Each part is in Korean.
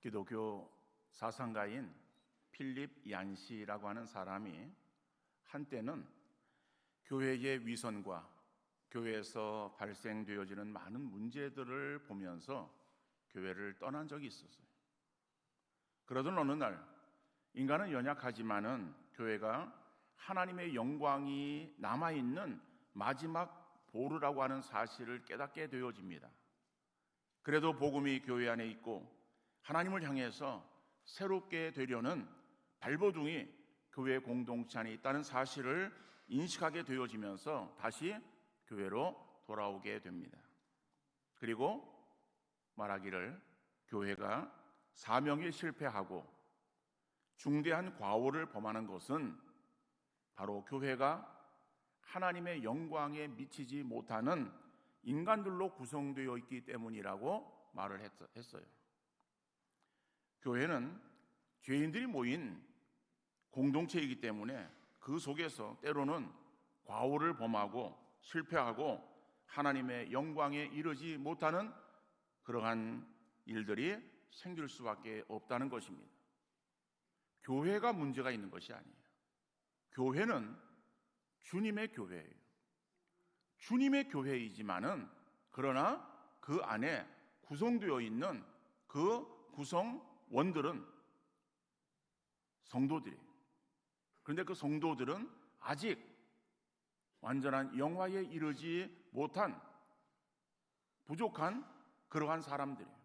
기독교 사상가인 필립 얀시라고 하는 사람이 한때는 교회의 위선과 교회에서 발생되어지는 많은 문제들을 보면서 교회를 떠난 적이 있었어요. 그러던 어느 날 인간은 연약하지만은 교회가 하나님의 영광이 남아있는 마지막 보루라고 하는 사실을 깨닫게 되어집니다. 그래도 복음이 교회 안에 있고 하나님을 향해서 새롭게 되려는 발버둥이 교회 공동체 안에 있다는 사실을 인식하게 되어지면서 다시 교회로 돌아오게 됩니다. 그리고 말하기를 교회가 사명에 실패하고 중대한 과오를 범하는 것은 바로 교회가 하나님의 영광에 미치지 못하는 인간들로 구성되어 있기 때문이라고 말을 했어요. 교회는 죄인들이 모인 공동체이기 때문에 그 속에서 때로는 과오를 범하고 실패하고 하나님의 영광에 이르지 못하는 그러한 일들이 생길 수밖에 없다는 것입니다. 교회가 문제가 있는 것이 아니에요. 교회는 주님의 교회예요. 주님의 교회이지만은 그러나 그 안에 구성되어 있는 그 구성원들은 성도들이에요. 그런데 그 성도들은 아직 완전한 영화에 이르지 못한 부족한 그러한 사람들이에요.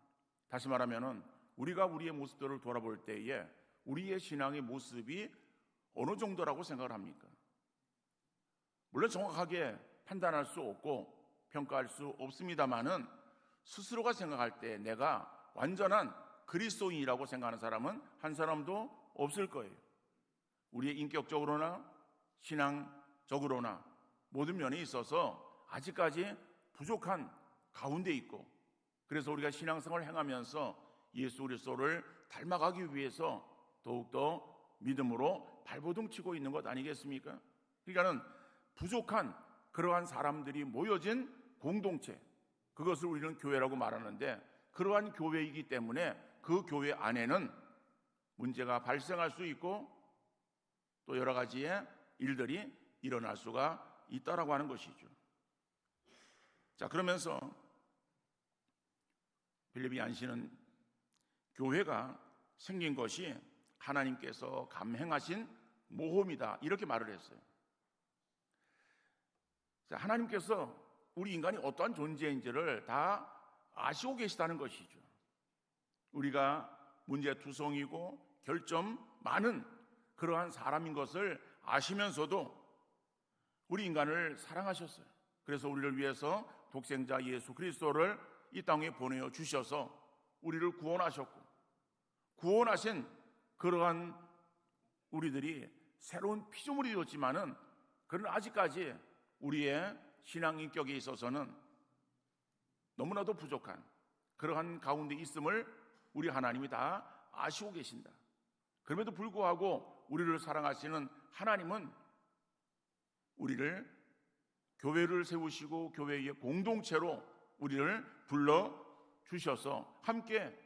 다시 말하면 우리가 우리의 모습들을 돌아볼 때에 우리의 신앙의 모습이 어느 정도라고 생각을 합니까? 물론 정확하게 판단할 수 없고 평가할 수 없습니다만은 스스로가 생각할 때 내가 완전한 그리스도인이라고 생각하는 사람은 한 사람도 없을 거예요. 우리의 인격적으로나 신앙적으로나 모든 면에 있어서 아직까지 부족한 가운데 있고, 그래서 우리가 신앙생활을 행하면서 예수 그리스도를 닮아가기 위해서 더욱더 믿음으로 발버둥치고 있는 것 아니겠습니까? 그러니까는 부족한 그러한 사람들이 모여진 공동체, 그것을 우리는 교회라고 말하는데, 그러한 교회이기 때문에 그 교회 안에는 문제가 발생할 수 있고 또 여러 가지의 일들이 일어날 수가 있다라고 하는 것이죠. 자, 그러면서 필립 얀시는 교회가 생긴 것이 하나님께서 감행하신 모험이다 이렇게 말을 했어요. 자, 하나님께서 우리 인간이 어떠한 존재인지를 다 아시고 계시다는 것이죠. 우리가 문제투성이고 결점 많은 그러한 사람인 것을 아시면서도 우리 인간을 사랑하셨어요. 그래서 우리를 위해서 독생자 예수 그리스도를 이 땅에 보내어 주셔서 우리를 구원하셨고, 구원하신 그러한 우리들이 새로운 피조물이 되었지만은 그러나 아직까지 우리의 신앙 인격에 있어서는 너무나도 부족한 그러한 가운데 있음을 우리 하나님이 다 아시고 계신다. 그럼에도 불구하고 우리를 사랑하시는 하나님은 우리를 교회를 세우시고 교회의 공동체로 우리를 불러주셔서 함께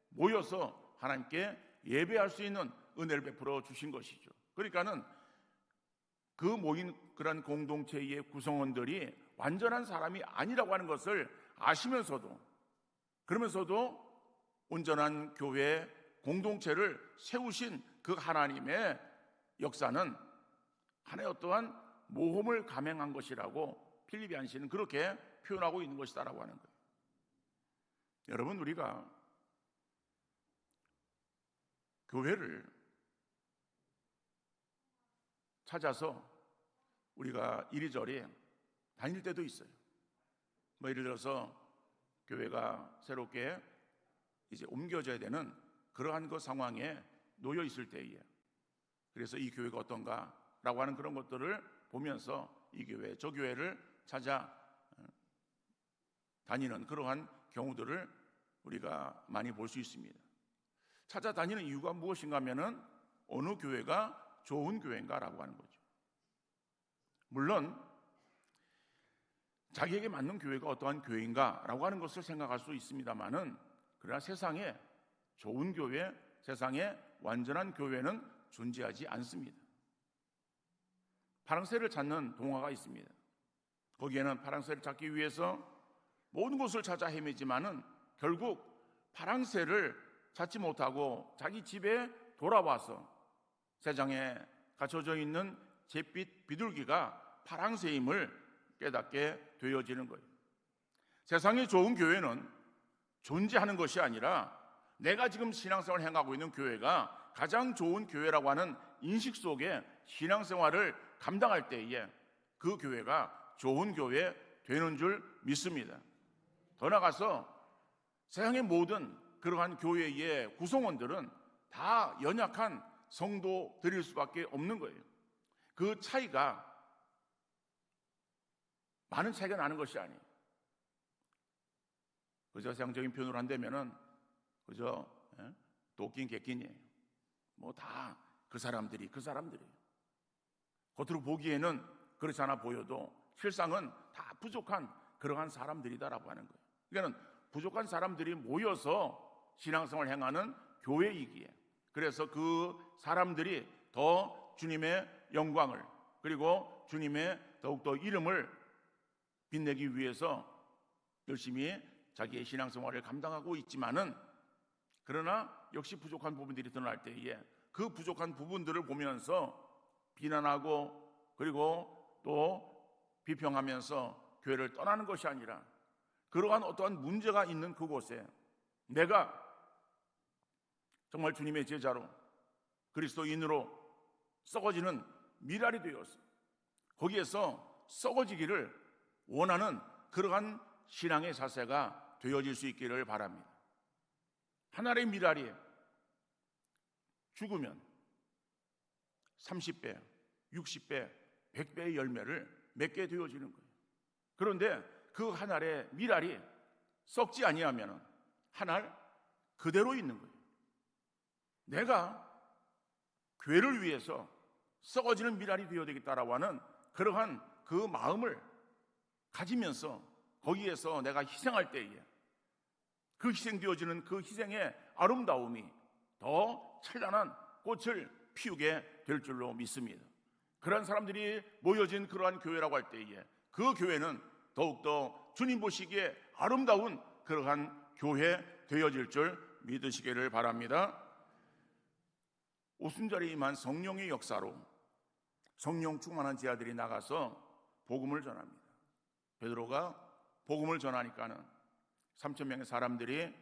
모여서 하나님께 예배할 수 있는 은혜를 베풀어 주신 것이죠. 그러니까는 그 모인 그런 공동체의 구성원들이 완전한 사람이 아니라고 하는 것을 아시면서도, 그러면서도 온전한 교회 공동체를 세우신 그 하나님의 역사는 하나의 어떠한 모험을 감행한 것이라고 필립 얀시는 그렇게 표현하고 있는 것이다라고 하는 거예요. 여러분, 우리가 교회를 찾아서 우리가 이리저리 다닐 때도 있어요. 예를 들어서 교회가 새롭게 이제 옮겨져야 되는 그러한 그 상황에 놓여 있을 때에, 그래서 이 교회가 어떤가라고 하는 그런 것들을 보면서 이 교회 저 교회를 찾아 다니는 그러한 경우들을 우리가 많이 볼 수 있습니다. 찾아다니는 이유가 무엇인가 하면은 어느 교회가 좋은 교회인가라고 하는 거죠. 물론 자기에게 맞는 교회가 어떠한 교회인가라고 하는 것을 생각할 수 있습니다만은, 그러나 세상에 좋은 교회, 세상에 완전한 교회는 존재하지 않습니다. 파랑새를 찾는 동화가 있습니다. 거기에는 파랑새를 찾기 위해서 모든 곳을 찾아 헤매지만은 결국 파랑새를 찾지 못하고 자기 집에 돌아와서 세상에 갇혀져 있는 잿빛 비둘기가 파랑새임을 깨닫게 되어지는 거예요. 세상에 좋은 교회는 존재하는 것이 아니라 내가 지금 신앙생활을 행하고 있는 교회가 가장 좋은 교회라고 하는 인식 속에 신앙생활을 감당할 때에 그 교회가 좋은 교회 되는 줄 믿습니다. 더 나아가서 세상의 모든 그러한 교회의 구성원들은 다 연약한 성도들일 수밖에 없는 거예요. 그 차이가 많은 차이가 나는 것이 아니에요. 그저 세상적인 표현으로 한다면은 그저 도끼인 객긴이에요. 뭐 다 그 사람들이에요. 겉으로 보기에는 그렇지 않아 보여도 실상은 다 부족한 그러한 사람들이다라고 하는 거예요. 그러니까 부족한 사람들이 모여서 신앙생활을 행하는 교회이기에, 그래서 그 사람들이 더 주님의 영광을, 그리고 주님의 더욱더 이름을 빛내기 위해서 열심히 자기의 신앙생활을 감당하고 있지만은, 그러나 역시 부족한 부분들이 드러날 때에 그 부족한 부분들을 보면서 비난하고 그리고 또 비평하면서 교회를 떠나는 것이 아니라, 그러한 어떠한 문제가 있는 그곳에 내가 정말 주님의 제자로 그리스도인으로 썩어지는 미랄이 되어서 거기에서 썩어지기를 원하는 그러한 신앙의 자세가 되어질 수 있기를 바랍니다. 하나의 미랄이 죽으면 30배, 60배, 100배의 열매를 맺게 되어지는 거예요. 그런데 그 한 알의 미랄이 썩지 아니하면 한 알 그대로 있는 거예요. 내가 교회를 위해서 썩어지는 미랄이 되어야 되겠다라고 하는 그러한 그 마음을 가지면서 거기에서 내가 희생할 때에 그 희생되어지는 그 희생의 아름다움이 더 찬란한 꽃을 피우게 될 줄로 믿습니다. 그러한 사람들이 모여진 그러한 교회라고 할 때에 그 교회는 더욱더 주님 보시기에 아름다운 그러한 교회 되어질 줄 믿으시기를 바랍니다. 오순절에 임한 성령의 역사로 성령 충만한 제자들이 나가서 복음을 전합니다. 베드로가 복음을 전하니까는 3,000명의 사람들이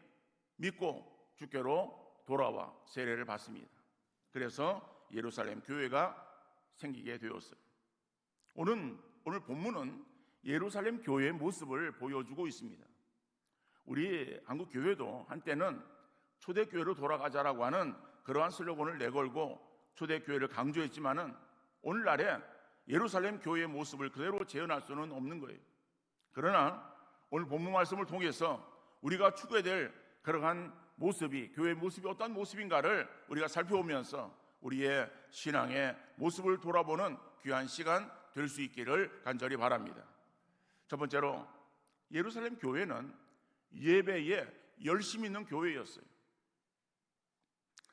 믿고 주께로 돌아와 세례를 받습니다. 그래서 예루살렘 교회가 생기게 되었어요. 오늘 본문은 예루살렘 교회의 모습을 보여주고 있습니다. 우리 한국 교회도 한때는 초대교회로 돌아가자라고 하는 그러한 슬로건을 내걸고 초대교회를 강조했지만은 오늘날에 예루살렘 교회의 모습을 그대로 재현할 수는 없는 거예요. 그러나 오늘 본문 말씀을 통해서 우리가 추구해야 될 그러한 모습이, 교회의 모습이 어떤 모습인가를 우리가 살펴보면서 우리의 신앙의 모습을 돌아보는 귀한 시간 될 수 있기를 간절히 바랍니다. 첫 번째로 예루살렘 교회는 예배에 열심 있는 교회였어요.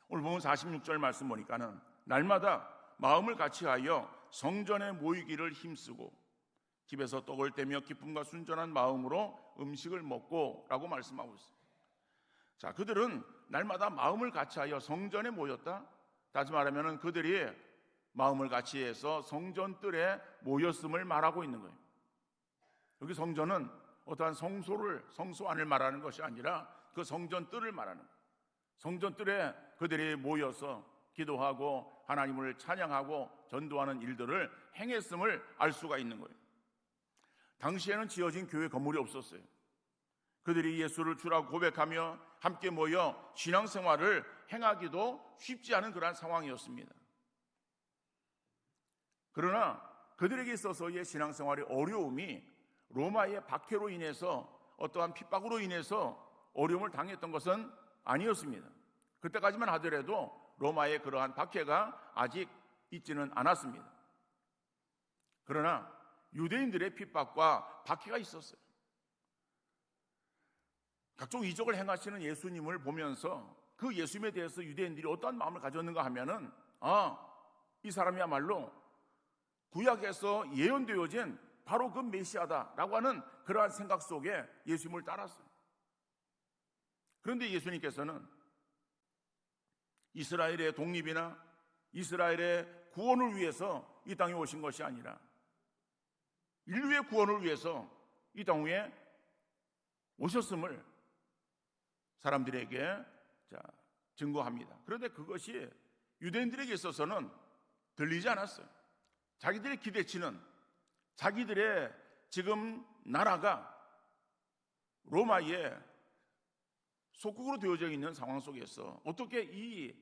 오늘 보면 46절 말씀 보니까는 날마다 마음을 같이하여 성전에 모이기를 힘쓰고 집에서 떡을 떼며 기쁨과 순전한 마음으로 음식을 먹고 라고 말씀하고 있어요. 자, 그들은 날마다 마음을 같이하여 성전에 모였다. 다시 말하면 그들이 마음을 같이해서 성전 뜰에 모였음을 말하고 있는 거예요. 여기 성전은 어떠한 성소 안을 말하는 것이 아니라 그 성전 뜰을 말하는 거예요. 성전 뜰에 그들이 모여서 기도하고 하나님을 찬양하고 전도하는 일들을 행했음을 알 수가 있는 거예요. 당시에는 지어진 교회 건물이 없었어요. 그들이 예수를 주라고 고백하며 함께 모여 신앙생활을 행하기도 쉽지 않은 그런 상황이었습니다. 그러나 그들에게 있어서의 신앙생활의 어려움이 로마의 박해로 인해서 어떠한 핍박으로 인해서 어려움을 당했던 것은 아니었습니다. 그때까지만 하더라도 로마의 그러한 박해가 아직 있지는 않았습니다. 그러나 유대인들의 핍박과 박해가 있었어요. 각종 이적을 행하시는 예수님을 보면서 그 예수님에 대해서 유대인들이 어떤 마음을 가졌는가 하면은 이 사람이야말로 구약에서 예언되어진 바로 그 메시아다라고 하는 그러한 생각 속에 예수님을 따랐어요. 그런데 예수님께서는 이스라엘의 독립이나 이스라엘의 구원을 위해서 이 땅에 오신 것이 아니라 인류의 구원을 위해서 이 땅 위에 오셨음을 사람들에게 증거합니다. 그런데 그것이 유대인들에게 있어서는 들리지 않았어요. 자기들의 기대치는 자기들의 지금 나라가 로마의 속국으로 되어져 있는 상황 속에서 어떻게 이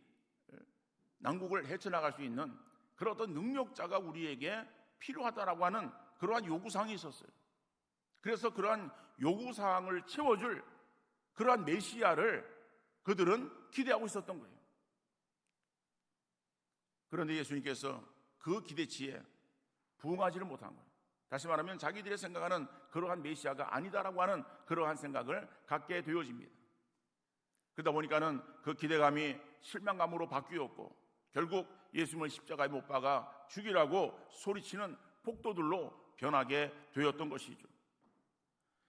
난국을 헤쳐나갈 수 있는 그런 어떤 능력자가 우리에게 필요하다라고 하는 그러한 요구사항이 있었어요. 그래서 그러한 요구사항을 채워줄 그러한 메시아를 그들은 기대하고 있었던 거예요. 그런데 예수님께서 그 기대치에 부응하지를 못한 거예요. 다시 말하면 자기들이 생각하는 그러한 메시아가 아니다라고 하는 그러한 생각을 갖게 되어집니다. 그러다 보니까는 그 기대감이 실망감으로 바뀌었고 결국 예수님을 십자가에 못 박아 죽이라고 소리치는 폭도들로 변하게 되었던 것이죠.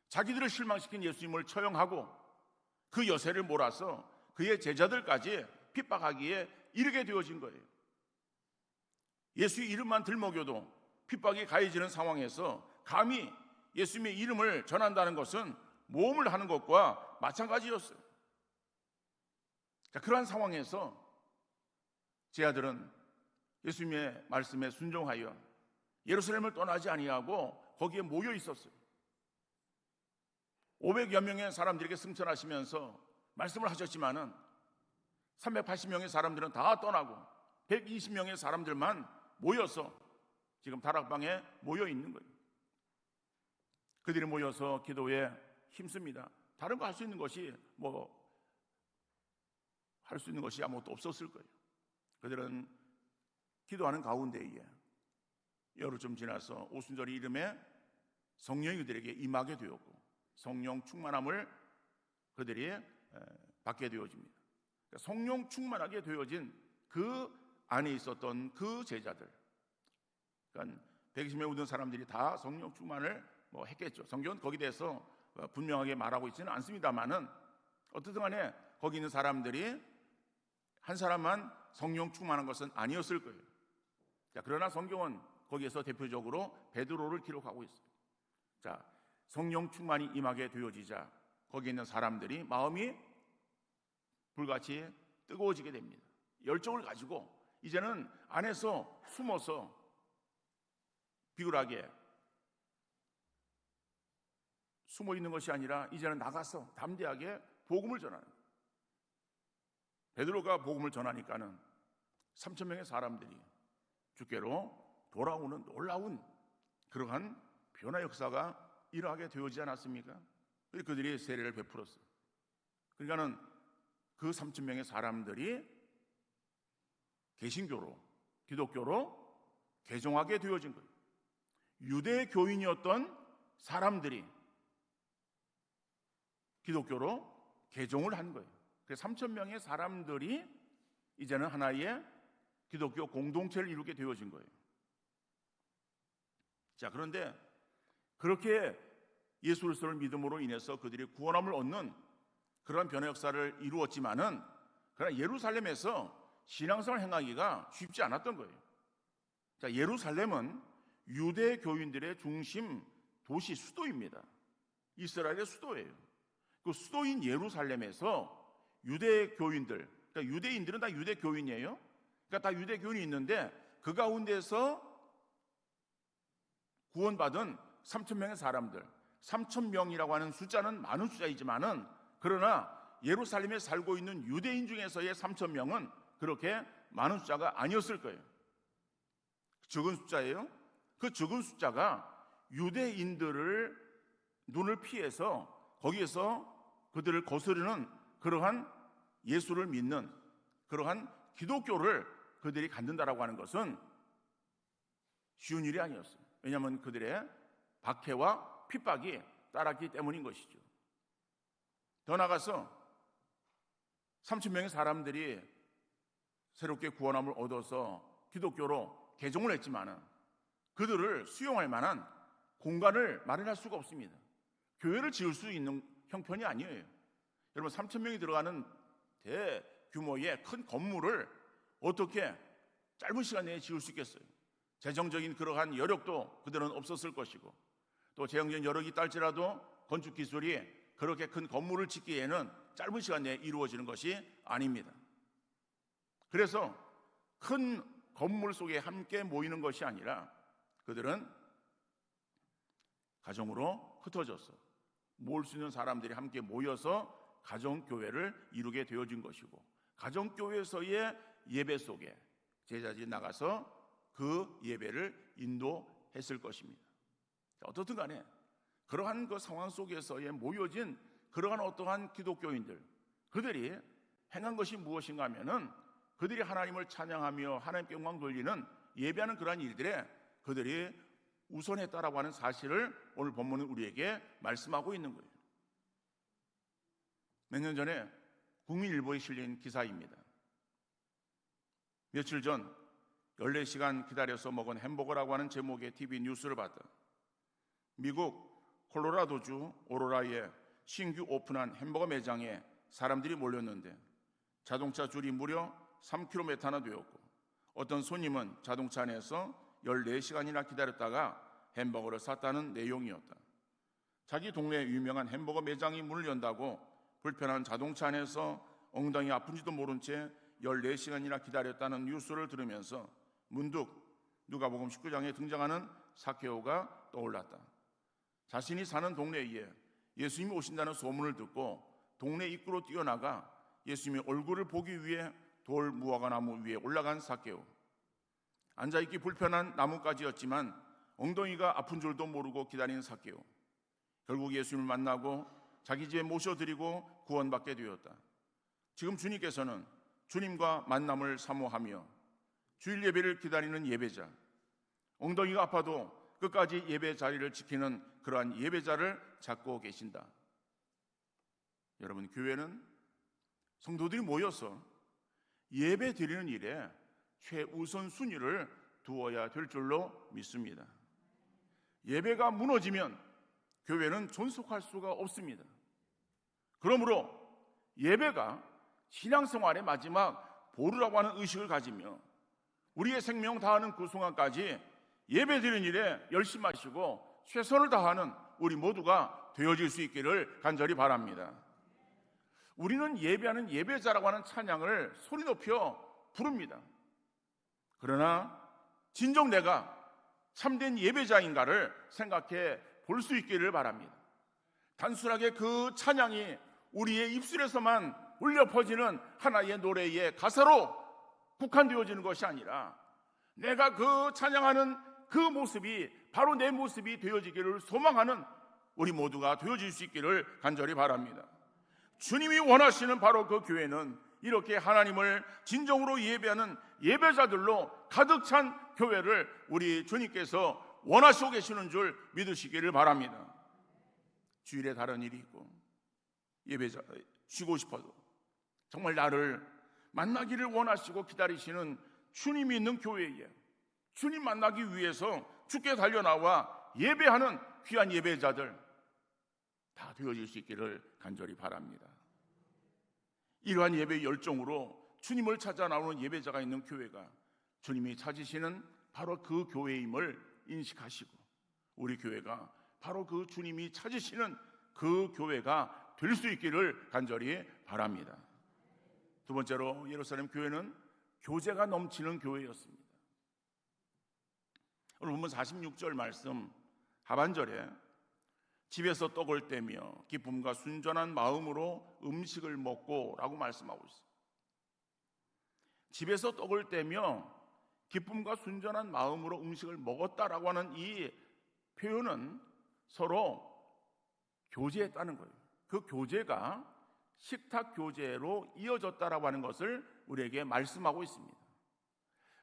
자기들을 실망시킨 예수님을 처형하고 그 여세를 몰아서 그의 제자들까지 핍박하기에 이르게 되어진 거예요. 예수의 이름만 들먹여도 핍박이 가해지는 상황에서 감히 예수님의 이름을 전한다는 것은 모험을 하는 것과 마찬가지였어요. 그러한 상황에서 제 아들은 예수님의 말씀에 순종하여 예루살렘을 떠나지 아니하고 거기에 모여 있었어요. 500여 명의 사람들에게 승천하시면서 말씀을 하셨지만은 380명의 사람들은 다 떠나고 120명의 사람들만 모여서 지금 다락방에 모여 있는 거예요. 그들이 모여서 기도에 힘씁니다. 다른 거 할 수 있는 것이 할 수 있는 것이 아무것도 없었을 거예요. 그들은 기도하는 가운데에 열흘쯤 지나서 오순절 이름에 성령이 그들에게 임하게 되었고 성령 충만함을 그들이 받게 되어집니다. 성령 충만하게 되어진 그 안에 있었던 그 제자들, 그러니까 120명 모든 사람들이 다 성령 충만을 했겠죠. 성경은 거기에 대해서 분명하게 말하고 있지는 않습니다만은 어쨌든 간에 거기 있는 사람들이 한 사람만 성령 충만한 것은 아니었을 거예요. 그러나 성경은 거기에서 대표적으로 베드로를 기록하고 있어요. 성령 충만이 임하게 되어지자 거기 있는 사람들이 마음이 불같이 뜨거워지게 됩니다. 열정을 가지고 이제는 안에서 숨어서 비굴하게 숨어 있는 것이 아니라 이제는 나가서 담대하게 복음을 전하는 거예요. 베드로가 복음을 전하니까는 3,000명의 사람들이 주께로 돌아오는 놀라운 그러한 변화 역사가 일어나게 되어지지 않았습니까? 그들이 세례를 베풀었어요. 그러니까는 그 3,000명의 사람들이 개신교로, 기독교로 개종하게 되어진 거예요. 유대 교인이었던 사람들이 기독교로 개종을 한 거예요. 그래서 3,000명의 사람들이 이제는 하나의 기독교 공동체를 이루게 되어진 거예요. 그런데 그렇게 예수 그리스도를 믿음으로 인해서 그들이 구원함을 얻는 그런 변화 역사를 이루었지만은 그러나 예루살렘에서 신앙생활을 행하기가 쉽지 않았던 거예요. 예루살렘은 유대 교인들의 중심 도시 수도입니다. 이스라엘의 수도예요. 그 수도인 예루살렘에서 유대 교인들, 그러니까 유대인들은 다 유대 교인이에요. 그러니까 다 유대 교인이 있는데 그 가운데서 구원받은 3,000명의 사람들, 3,000명이라고 하는 숫자는 많은 숫자이지만은 그러나 예루살렘에 살고 있는 유대인 중에서의 3,000명은 그렇게 많은 숫자가 아니었을 거예요. 적은 숫자예요. 그 적은 숫자가 유대인들을 눈을 피해서 거기에서 그들을 거스르는 그러한 예수를 믿는 그러한 기독교를 그들이 갖는다라고 하는 것은 쉬운 일이 아니었어요. 왜냐하면 그들의 박해와 핍박이 따랐기 때문인 것이죠. 더 나아가서 3,000명의 사람들이 새롭게 구원함을 얻어서 기독교로 개종을 했지만은 그들을 수용할 만한 공간을 마련할 수가 없습니다. 교회를 지을 수 있는 형편이 아니에요. 여러분, 3,000명이 들어가는 대규모의 큰 건물을 어떻게 짧은 시간 내에 지을 수 있겠어요? 재정적인 그러한 여력도 그들은 없었을 것이고, 또 재정적인 여력이 있달지라도 건축 기술이 그렇게 큰 건물을 짓기에는 짧은 시간 내에 이루어지는 것이 아닙니다. 그래서 큰 건물 속에 함께 모이는 것이 아니라 그들은 가정으로 흩어져서 모을 수 있는 사람들이 함께 모여서 가정교회를 이루게 되어진 것이고, 가정교회에서의 예배 속에 제자들이 나가서 그 예배를 인도했을 것입니다. 어떻든 간에 그러한 그 상황 속에서의 모여진 그러한 어떠한 기독교인들, 그들이 행한 것이 무엇인가 하면은 그들이 하나님을 찬양하며 하나님께 영광 돌리는 예배하는 그러한 일들에 그들이 우선했다라고 하는 사실을 오늘 본문은 우리에게 말씀하고 있는 거예요. 몇 년 전에 국민일보에 실린 기사입니다. 며칠 전 14시간 기다려서 먹은 햄버거라고 하는 제목의 TV 뉴스를 봤다. 미국 콜로라도주 오로라에 신규 오픈한 햄버거 매장에 사람들이 몰렸는데 자동차 줄이 무려 3km나 되었고, 어떤 손님은 자동차 안에서 14시간이나 기다렸다가 햄버거를 샀다는 내용이었다. 자기 동네에 유명한 햄버거 매장이 문을 연다고 불편한 자동차 안에서 엉덩이 아픈지도 모른 채 14시간이나 기다렸다는 뉴스를 들으면서 문득 누가복음 19장에 등장하는 삭개오가 떠올랐다. 자신이 사는 동네에 예수님이 오신다는 소문을 듣고 동네 입구로 뛰어나가 예수님의 얼굴을 보기 위해 돌 무화과 나무 위에 올라간 삭개오. 앉아있기 불편한 나뭇가지였지만 엉덩이가 아픈 줄도 모르고 기다린 삭개오. 결국 예수님을 만나고 자기 집에 모셔드리고 구원받게 되었다. 지금 주님께서는 주님과 만남을 사모하며 주일 예배를 기다리는 예배자, 엉덩이가 아파도 끝까지 예배 자리를 지키는 그러한 예배자를 찾고 계신다. 여러분, 교회는 성도들이 모여서 예배 드리는 일에 최우선 순위를 두어야 될 줄로 믿습니다. 예배가 무너지면 교회는 존속할 수가 없습니다. 그러므로 예배가 신앙생활의 마지막 보루라고 하는 의식을 가지며 우리의 생명 다하는 그 순간까지 예배 드리는 일에 열심하시고 최선을 다하는 우리 모두가 되어질 수 있기를 간절히 바랍니다. 우리는 예배하는 예배자라고 하는 찬양을 소리 높여 부릅니다. 그러나 진정 내가 참된 예배자인가를 생각해 볼 수 있기를 바랍니다. 단순하게 그 찬양이 우리의 입술에서만 울려 퍼지는 하나의 노래의 가사로 국한되어지는 것이 아니라 내가 그 찬양하는 그 모습이 바로 내 모습이 되어지기를 소망하는 우리 모두가 되어질 수 있기를 간절히 바랍니다. 주님이 원하시는 바로 그 교회는 이렇게 하나님을 진정으로 예배하는 예배자들로 가득 찬 교회를 우리 주님께서 원하시고 계시는 줄 믿으시기를 바랍니다. 주일에 다른 일이 있고 예배자 쉬고 싶어도 정말 나를 만나기를 원하시고 기다리시는 주님이 있는 교회에 주님 만나기 위해서 주께 달려나와 예배하는 귀한 예배자들 다 되어질 수 있기를 간절히 바랍니다. 이러한 예배의 열정으로 주님을 찾아 나오는 예배자가 있는 교회가 주님이 찾으시는 바로 그 교회임을 인식하시고 우리 교회가 바로 그 주님이 찾으시는 그 교회가 될 수 있기를 간절히 바랍니다. 두 번째로 예루살렘 교회는 교제가 넘치는 교회였습니다. 오늘 본문 46절 말씀 하반절에 집에서 떡을 떼며 기쁨과 순전한 마음으로 음식을 먹고 라고 말씀하고 있습니다. 집에서 떡을 떼며 기쁨과 순전한 마음으로 음식을 먹었다라고 하는 이 표현은 서로 교제했다는 거예요. 그 교제가 식탁 교제로 이어졌다라고 하는 것을 우리에게 말씀하고 있습니다.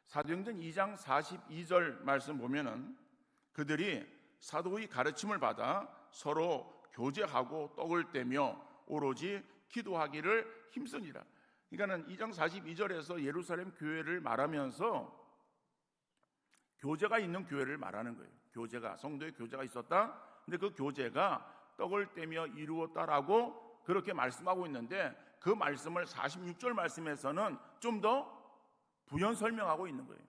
사도행전 2장 42절 말씀 보면은 그들이 사도의 가르침을 받아 서로 교제하고 떡을 떼며 오로지 기도하기를 힘쓰니라. 그러니까는 2장 42절에서 예루살렘 교회를 말하면서 교제가 있는 교회를 말하는 거예요. 교제가, 성도의 교제가 있었다. 근데 그 교제가 떡을 떼며 이루었다라고 그렇게 말씀하고 있는데, 그 말씀을 46절 말씀에서는 좀 더 부연 설명하고 있는 거예요.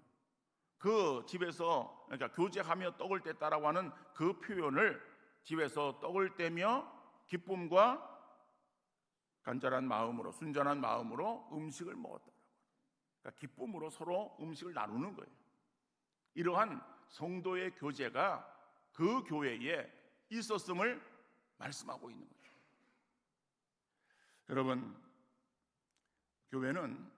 그 집에서, 그러니까 교제하며 떡을 뗐다라고 하는 그 표현을 집에서 떡을 떼며 기쁨과 간절한 마음으로, 순전한 마음으로 음식을 먹었다. 그러니까 기쁨으로 서로 음식을 나누는 거예요. 이러한 성도의 교제가 그 교회에 있었음을 말씀하고 있는 거죠. 여러분, 교회는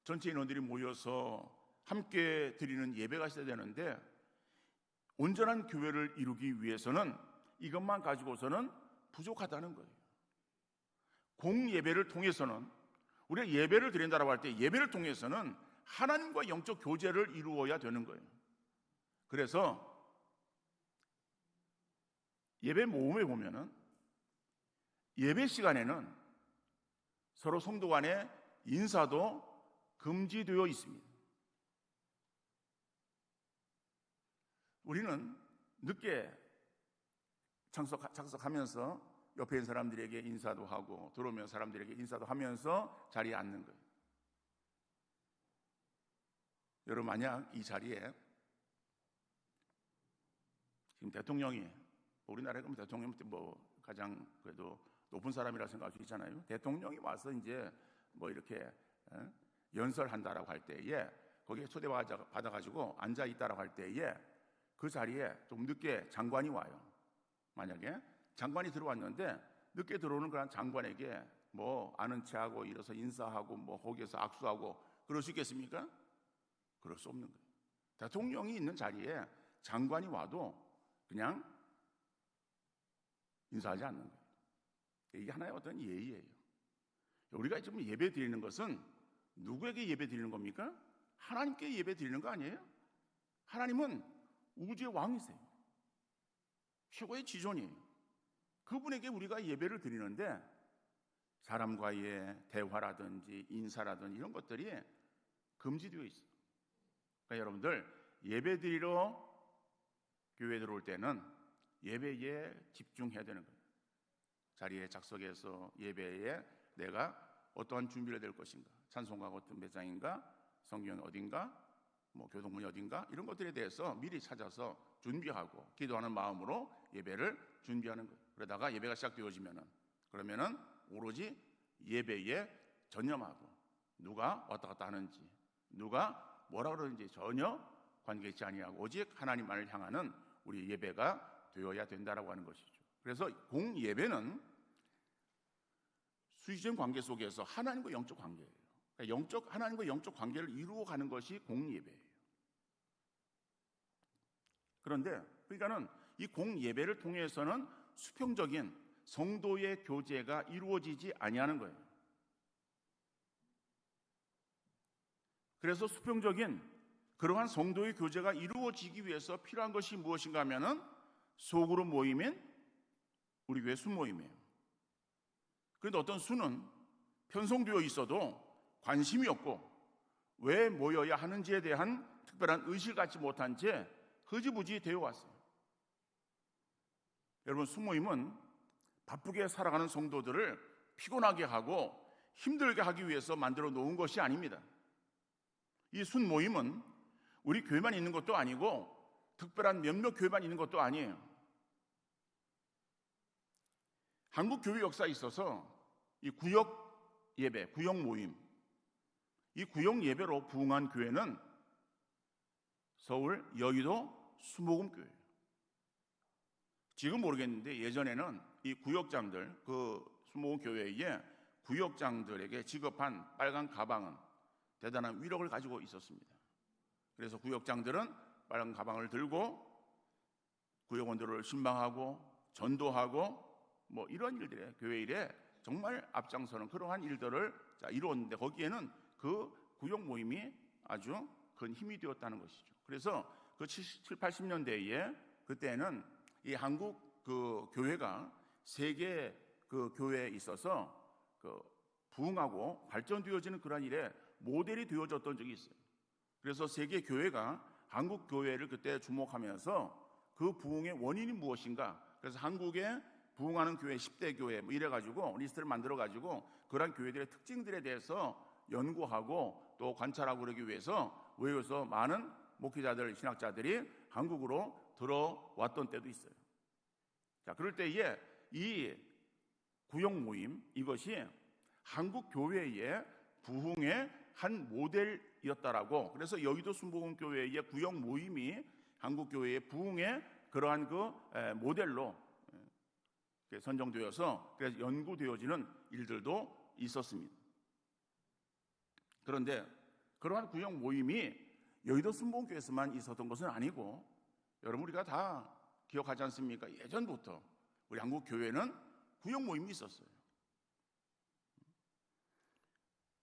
전체 인원들이 모여서 함께 드리는 예배가 있어야 되는데, 온전한 교회를 이루기 위해서는 이것만 가지고서는 부족하다는 거예요. 공예배를 통해서는, 우리가 예배를 드린다고 할 때 예배를 통해서는 하나님과 영적 교제를 이루어야 되는 거예요. 그래서 예배 모험에 보면은 예배 시간에는 서로 성도 간의 인사도 금지되어 있습니다. 우리는 늦게 착석하면서 옆에 있는 사람들에게 인사도 하고 들어오면 사람들에게 인사도 하면서 자리에 앉는 거예요. 여러분, 만약 이 자리에 지금 대통령이, 우리나라에 그러면 대통령이 뭐 가장 그래도 높은 사람이라 생각할 수 있잖아요. 대통령이 와서 이제 뭐 이렇게 연설한다라고 할 때에 거기에 초대받아가지고 앉아 있다라고 할 때에 그 자리에 좀 늦게 장관이 와요. 만약에 장관이 들어왔는데 늦게 들어오는 그런 장관에게 뭐 아는 체하고 일어서 인사하고 뭐 거기에서 악수하고 그럴 수 있겠습니까? 그럴 수 없는 거예요. 대통령이 있는 자리에 장관이 와도 그냥 인사하지 않는 거예요. 이게 하나의 어떤 예의예요. 우리가 지금 예배 드리는 것은 누구에게 예배 드리는 겁니까? 하나님께 예배 드리는 거 아니에요? 하나님은 우주의 왕이세요. 최고의 지존이에요. 그분에게 우리가 예배를 드리는데 사람과의 대화라든지 인사라든지 이런 것들이 금지되어 있어요. 그러니까 여러분들, 예배 드리러 교회에 들어올 때는 예배에 집중해야 되는 거예요. 자리에 작석해서 예배에 내가 어떠한 준비를 될 것인가, 찬송가가 어떤 매장인가, 성경이 어딘가, 뭐 교동문이 어딘가, 이런 것들에 대해서 미리 찾아서 준비하고 기도하는 마음으로 예배를 준비하는 거예요. 그러다가 예배가 그러면은 오로지 예배에 전념하고 누가 왔다 갔다 하는지, 누가 뭐라 그러는지 전혀 관계있지 아니하고 오직 하나님만을 향하는 우리 예배가 되어야 된다라고 하는 것이죠. 그래서 공예배는 수의적 관계 속에서 하나님과 영적 관계예요. 그러니까 하나님과 영적 관계를 이루어가는 것이 공예배예요. 그런데 그러니까는 이 공예배를 통해서는 수평적인 성도의 교제가 이루어지지 아니하는 거예요. 그래서 수평적인 그러한 성도의 교제가 이루어지기 위해서 필요한 것이 무엇인가 하면은 소그룹 모임인 우리 교회 순모임이에요. 그런데 어떤 수는 편성되어 있어도 관심이 없고 왜 모여야 하는지에 대한 특별한 의식을 갖지 못한 채 흐지부지 되어 왔어요. 여러분, 순모임은 바쁘게 살아가는 성도들을 피곤하게 하고 힘들게 하기 위해서 만들어 놓은 것이 아닙니다. 이 순모임은 우리 교회만 있는 것도 아니고 특별한 몇몇 교회만 있는 것도 아니에요. 한국 교회 역사에 있어서 이 구역 예배, 구역 모임, 이 구역 예배로 부흥한 교회는 서울 여의도 수목음교회예요. 지금 모르겠는데 예전에는 이 구역장들, 그 수목음교회에 구역장들에게 지급한 빨간 가방은 대단한 위력을 가지고 있었습니다. 그래서 구역장들은 빨간 가방을 들고 구역원들을 신방하고 전도하고 뭐 이런 일들에, 교회 일에 정말 앞장서는 그러한 일들을 이루었는데 거기에는 그 구역 모임이 아주 큰 힘이 되었다는 것이죠. 그래서 그 70, 80년대에 그때는 이 한국 그 교회가 세계 그 교회에 있어서 그 부흥하고 발전되어지는 그러한 일에 모델이 되어졌던 적이 있어요. 그래서 세계 교회가 한국 교회를 그때 주목하면서 그 부흥의 원인이 무엇인가, 그래서 한국에 부흥하는 교회 10대 교회 뭐 이래가지고 리스트를 만들어가지고 그러한 교회들의 특징들에 대해서 연구하고 또 관찰하고 그러기 위해서 외국에서 많은 목회자들, 신학자들이 한국으로 들어왔던 때도 있어요. 자, 그럴 때에 이 구역 모임, 이것이 한국 교회의 부흥의 한 모델이었다라고, 그래서 여의도 순복음교회의 구역 모임이 한국 교회의 부흥의 그러한 그 모델로 선정되어서 그래서 연구되어지는 일들도 있었습니다. 그런데 그러한 구역 모임이 여의도 순복음교회에서만 있었던 것은 아니고, 여러분 우리가 다 기억하지 않습니까? 예전부터 우리 한국 교회는 구역 모임이 있었어요.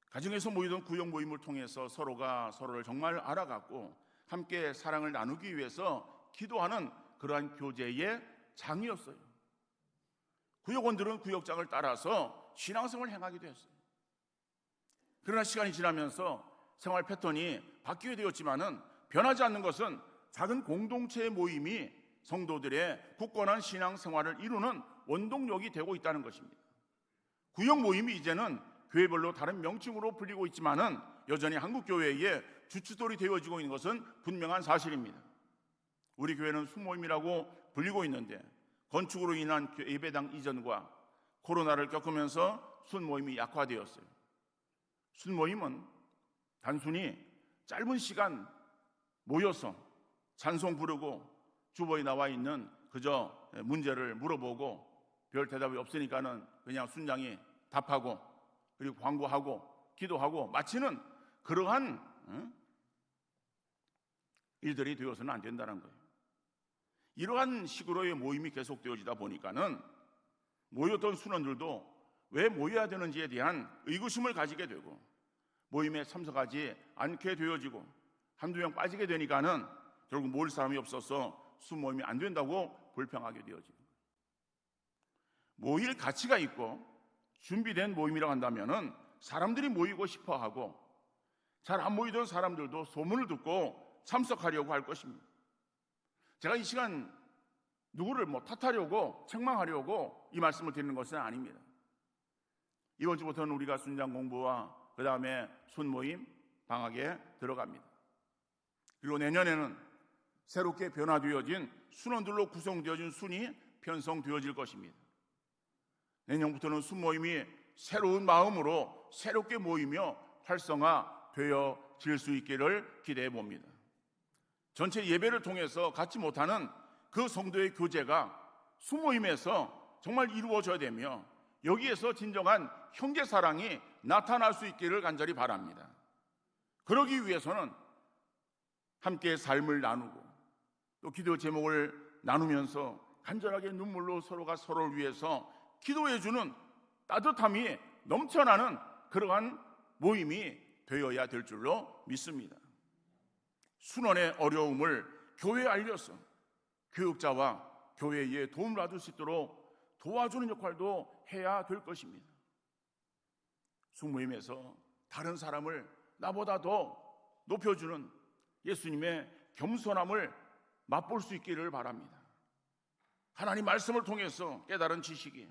가정에서 모이던 구역 모임을 통해서 서로가 서로를 정말 알아갔고 함께 사랑을 나누기 위해서 기도하는 그러한 교제의 장이었어요. 구역원들은 구역장을 따라서 신앙생활을 행하게 되었어요. 그러나 시간이 지나면서 생활 패턴이 바뀌게 되었지만은 변하지 않는 것은 작은 공동체의 모임이 성도들의 굳건한 신앙생활을 이루는 원동력이 되고 있다는 것입니다. 구역 모임이 이제는 교회별로 다른 명칭으로 불리고 있지만은 여전히 한국 교회의 주춧돌이 되어지고 있는 것은 분명한 사실입니다. 우리 교회는 순모임이라고 불리고 있는데 건축으로 인한 예배당 이전과 코로나를 겪으면서 순모임이 약화되었어요. 순모임은 단순히 짧은 시간 모여서 찬송 부르고 주보에 나와 있는 그저 문제를 물어보고 별 대답이 없으니까는 그냥 순장이 답하고 그리고 광고하고 기도하고 마치는 그러한 일들이 되어서는 안 된다는 거예요. 이러한 식으로의 모임이 계속되어지다 보니까는 모였던 순원들도 왜 모여야 되는지에 대한 의구심을 가지게 되고 모임에 참석하지 않게 되어지고 한두 명 빠지게 되니까는 결국 모일 사람이 없어서 순모임이 안 된다고 불평하게 되어지는 거예요. 모일 가치가 있고 준비된 모임이라고 한다면은 사람들이 모이고 싶어 하고 잘 안 모이던 사람들도 소문을 듣고 참석하려고 할 것입니다. 제가 이 시간 누구를 탓하려고 책망하려고 이 말씀을 드리는 것은 아닙니다. 이번 주부터는 우리가 순장 공부와 그 다음에 순모임 방학에 들어갑니다. 그리고 내년에는 새롭게 변화되어진 순원들로 구성되어진 순이 편성되어질 것입니다. 내년부터는 순모임이 새로운 마음으로 새롭게 모이며 활성화되어질 수 있기를 기대해 봅니다. 전체 예배를 통해서 갖지 못하는 그 성도의 교제가 순모임에서 정말 이루어져야 되며 여기에서 진정한 형제사랑이 나타날 수 있기를 간절히 바랍니다. 그러기 위해서는 함께 삶을 나누고 또 기도 제목을 나누면서 간절하게 눈물로 서로가 서로를 위해서 기도해주는 따뜻함이 넘쳐나는 그러한 모임이 되어야 될 줄로 믿습니다. 순원의 어려움을 교회에 알려서 교육자와 교회에 도움을 받을 수 있도록 도와주는 역할도 해야 될 것입니다. 순모임에서 다른 사람을 나보다 더 높여주는 예수님의 겸손함을 맛볼 수 있기를 바랍니다. 하나님 말씀을 통해서 깨달은 지식이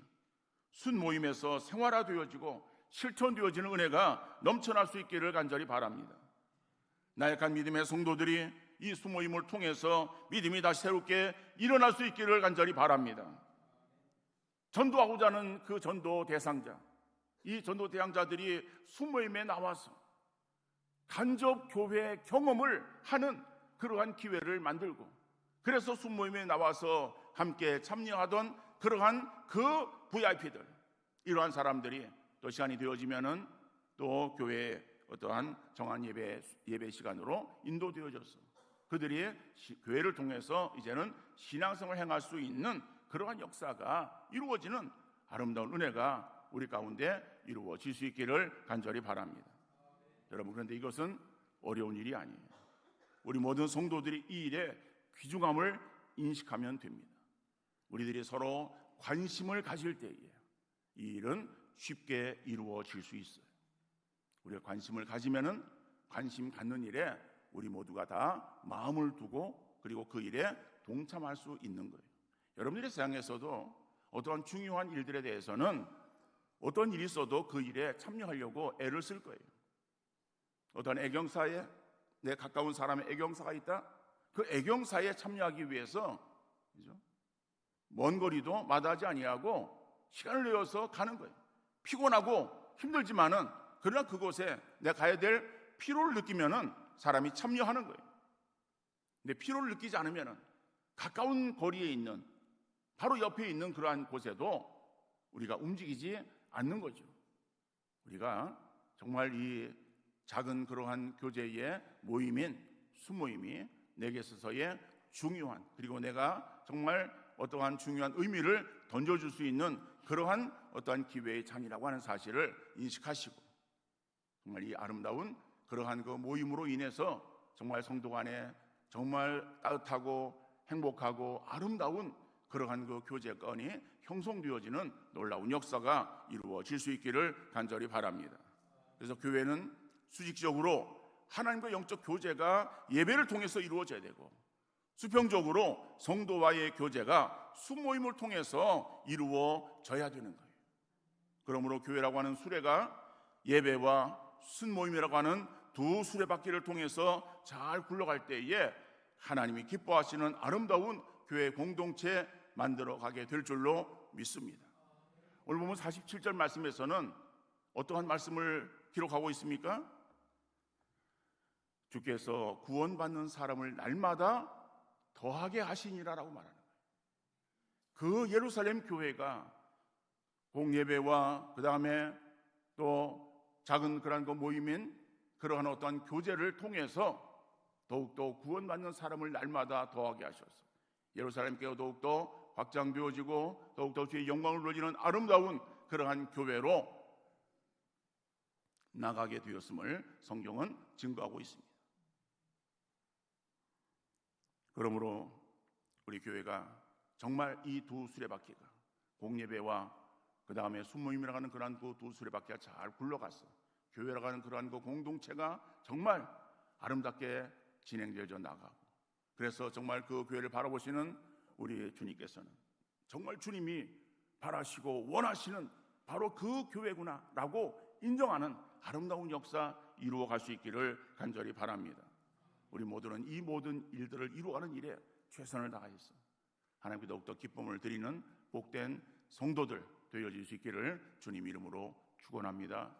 순모임에서 생활화되어지고 실천되어지는 은혜가 넘쳐날 수 있기를 간절히 바랍니다. 나약한 믿음의 성도들이 이 순모임을 통해서 믿음이 다시 새롭게 일어날 수 있기를 간절히 바랍니다. 전도하고자 하는 그 전도 대상자, 이 전도 대상자들이 순모임에 나와서 간접 교회 경험을 하는 그러한 기회를 만들고 그래서 순모임에 나와서 함께 참여하던 그러한 그 VIP들, 이러한 사람들이 또 시간이 되어지면은 또 교회의 어떠한 정한 예배 시간으로 인도되어져서 그들이 교회를 통해서 이제는 신앙생활을 행할 수 있는 그러한 역사가 이루어지는 아름다운 은혜가 우리 가운데 이루어질 수 있기를 간절히 바랍니다. 여러분, 그런데 이것은 어려운 일이 아니에요. 우리 모든 성도들이 이 일의 귀중함을 인식하면 됩니다. 우리들이 서로 관심을 가질 때에 이 일은 쉽게 이루어질 수 있어요. 우리가 관심을 가지면은 관심 갖는 일에 우리 모두가 다 마음을 두고 그리고 그 일에 동참할 수 있는 거예요. 여러분들의 세상에서도 어떠한 중요한 일들에 대해서는 어떤 일이 있어도 그 일에 참여하려고 애를 쓸 거예요. 어떠한 애경사에 내 가까운 사람의 애경사가 있다. 그 애경사에 참여하기 위해서 그죠? 먼 거리도 마다하지 아니하고 시간을 내어서 가는 거예요. 피곤하고 힘들지만은 그러나 그곳에 내가 가야 될 피로를 느끼면은 사람이 참여하는 거예요. 근데 피로를 느끼지 않으면은 가까운 거리에 있는 바로 옆에 있는 그러한 곳에도 우리가 움직이지 않는 거죠. 우리가 정말 이 작은 그러한 교제의 모임인 수모임이 내게 있어서의 중요한 그리고 내가 정말 어떠한 중요한 의미를 던져줄 수 있는 그러한 어떠한 기회의 장이라고 하는 사실을 인식하시고 정말 이 아름다운 그러한 그 모임으로 인해서 정말 성도 간에 정말 따뜻하고 행복하고 아름다운 그러한 그 교제권이 형성되어지는 놀라운 역사가 이루어질 수 있기를 간절히 바랍니다. 그래서 교회는 수직적으로 하나님과 영적 교제가 예배를 통해서 이루어져야 되고 수평적으로 성도와의 교제가 수모임을 통해서 이루어져야 되는 거예요. 그러므로 교회라고 하는 수레가 예배와 순모임이라고 하는 두 수레바퀴를 통해서 잘 굴러갈 때에 하나님이 기뻐하시는 아름다운 교회 공동체 만들어가게 될 줄로 믿습니다. 오늘 보면 47절 말씀에서는 어떠한 말씀을 기록하고 있습니까? 주께서 구원받는 사람을 날마다 더하게 하시니라라고 말하는 거예요. 그 예루살렘 교회가 공예배와 그 다음에 또 작은 그런 그 모임인 그러한 어떠한 교제를 통해서 더욱더 구원받는 사람을 날마다 더하게 하셔서 예루살렘 교회가 더욱더 확장되어지고 더욱더 주의 영광을 누리는 아름다운 그러한 교회로 나가게 되었음을 성경은 증거하고 있습니다. 그러므로 우리 교회가 정말 이 두 수레바퀴가 공예배와 그 다음에 순모임이라고 하는 그러한 그 두 수레바퀴가 잘 굴러가서 교회라고 하는 그러한 그 공동체가 정말 아름답게 진행되어져 나가고 그래서 정말 그 교회를 바라보시는 우리 주님께서는 정말 주님이 바라시고 원하시는 바로 그 교회구나 라고 인정하는 아름다운 역사 이루어갈 수 있기를 간절히 바랍니다. 우리 모두는 이 모든 일들을 이루어가는 일에 최선을 다해서 하나님께 더욱더 기쁨을 드리는 복된 성도들 되어질 수 있기를 주님 이름으로 축원합니다.